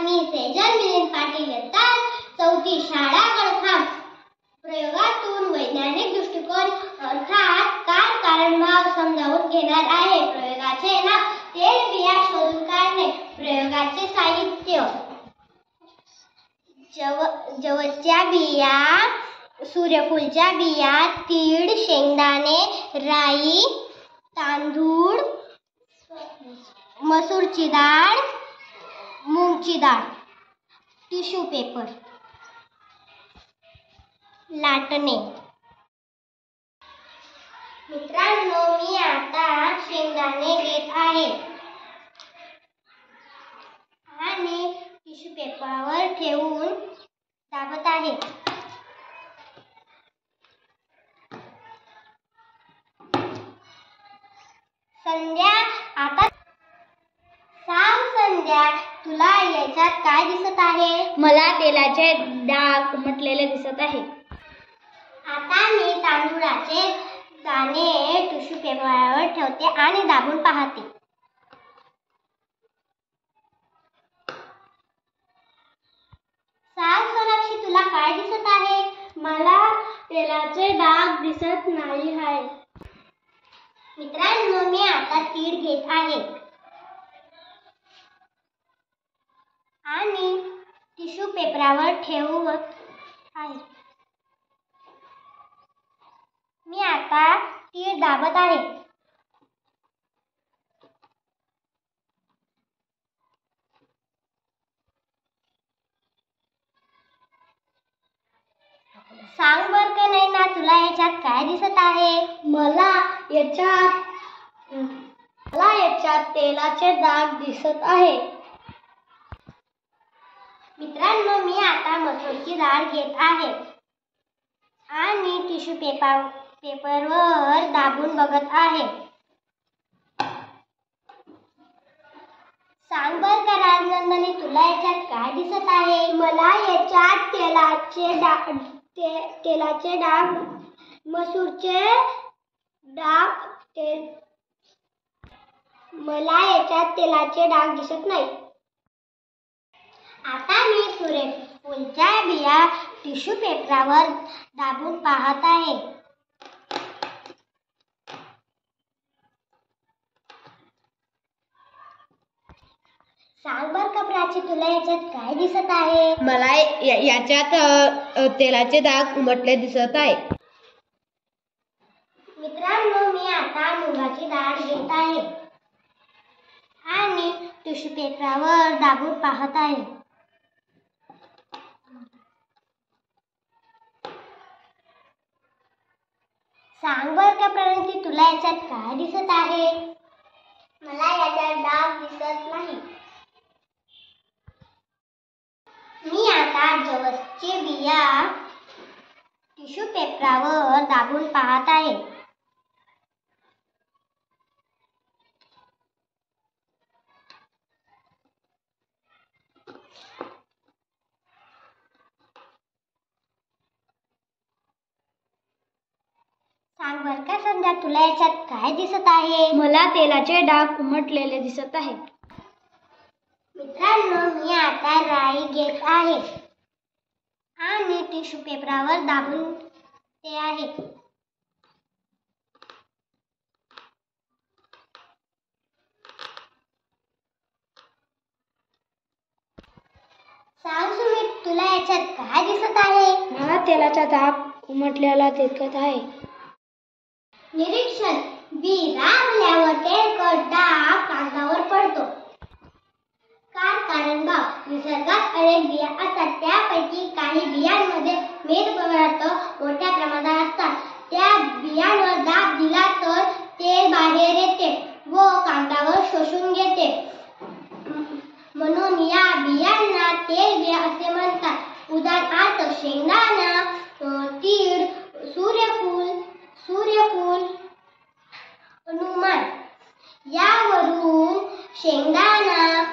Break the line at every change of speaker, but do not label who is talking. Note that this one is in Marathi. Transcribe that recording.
मी सेजल मिलिंद पाटील इयत्ता चौथी शाळा गळखाम. प्रयोगातून वैज्ञानिक दृष्टिकोन अर्थात कारण-भाव समजावून घेणार आहे. प्रयोगाचे नाव तेलबिया शोधून काढणे. प्रयोगाचे साहित्य जवसच्या बिया, सूर्यफूलच्या बिया, तीळ, शेंगदाणे, राई, तांदूळ, मसूरची डाळ, मूगची डाळ, टिश्यू पेपर, लाटणे. मित्रांनो, मी आता शेंगदाणे घेत आहे आणि टिश्यू पेपरवर ठेवून दाबत आहे. संध्या, आता सांग संध्या, तुला याच्यात काय दिसत आहे?
मला तेलाचे डाग उमटलेले दिसत आहे.
आता मी तांदूळाचे दाणे टिश्यू पेपरवर ठेवते आणि दाबून पाहते. सांग सोनाक्षी, तुला काय दिसत आहे?
मला तेलाचे डाग दिसत नाही आहे.
मित्रांनो, मी आता तीळ घेत आहे आणि टिश्यू पेपरवर ठेवत आहे. मी आता तीळ दाबत आहे. सांग बर का नाही ना, तुला याच्यात काय दिसत आहे?
मला याच्यात तेलाचे डाग दिसत आहे.
मित्रांनो, मी आता मसूरची डाळ घेत आहे आणि टिश्यू पेपरवर दाबून बघत आहे. सांग बर का राजनंदिनी, तुला याच्यात काय दिसत आहे?
मला याच्यात तेलाचे डाग, मसूरचे डाग, मला याच्यात तेलाचे डाग दिसत नाही.
आता मी सूर्यफूलच्या बिया टिश्यू पेपरवर दाबून पाहत आहे. सांग बर का प्राची, तुला याच्यात काय दिसत आहे?
मला याच्यात तेलाचे डाग उमटले दिसत आहे.
मित्रांनो, मी आता मुगाची डाळ घेत आहे आणि टिश्यू पेपरवर दाबून पाहत आहे. सांग बर का प्रणती, तुला याच्यात काय दिसत आहे?
मला याच्यात डाग दिसत नाही.
मी आता जवसची बिया टिश्यू पेपरवर दाबून पाहत आहे. सांग बर का संध्या, तुला याच्यात काय दिसत आहे?
मला तेलाचे डाग उमटलेले दिसत आहे.
मित्रांनो, मी आता राई घेत आहे आणि टिश्यू पेपरवर दाबून ते आहे. सांग सुमित, तुला याच्यात काय दिसत आहे?
मला तेलाचा डाग उमटलेला दिसत आहे.
निरीक्षण: बी दाबल्यावर तेलकट डाग कागदावर पडतो. कारण-भाव: निसर्गात अनेक बिया असतात, त्यापैकी काही बियांमध्ये मेद पदार्थ मोठ्या प्रमाणात असतात. त्या बियांवर दाब दिला तर तेल बाहेर येते व कागदावर शोषून घेते. म्हणून या बियांना तेलबिया असे म्हणतात. उदाहरणार्थ शेंगदाणा, तीळ, सूर्यफूल, अनुमान. यावरून शेंगदाणा,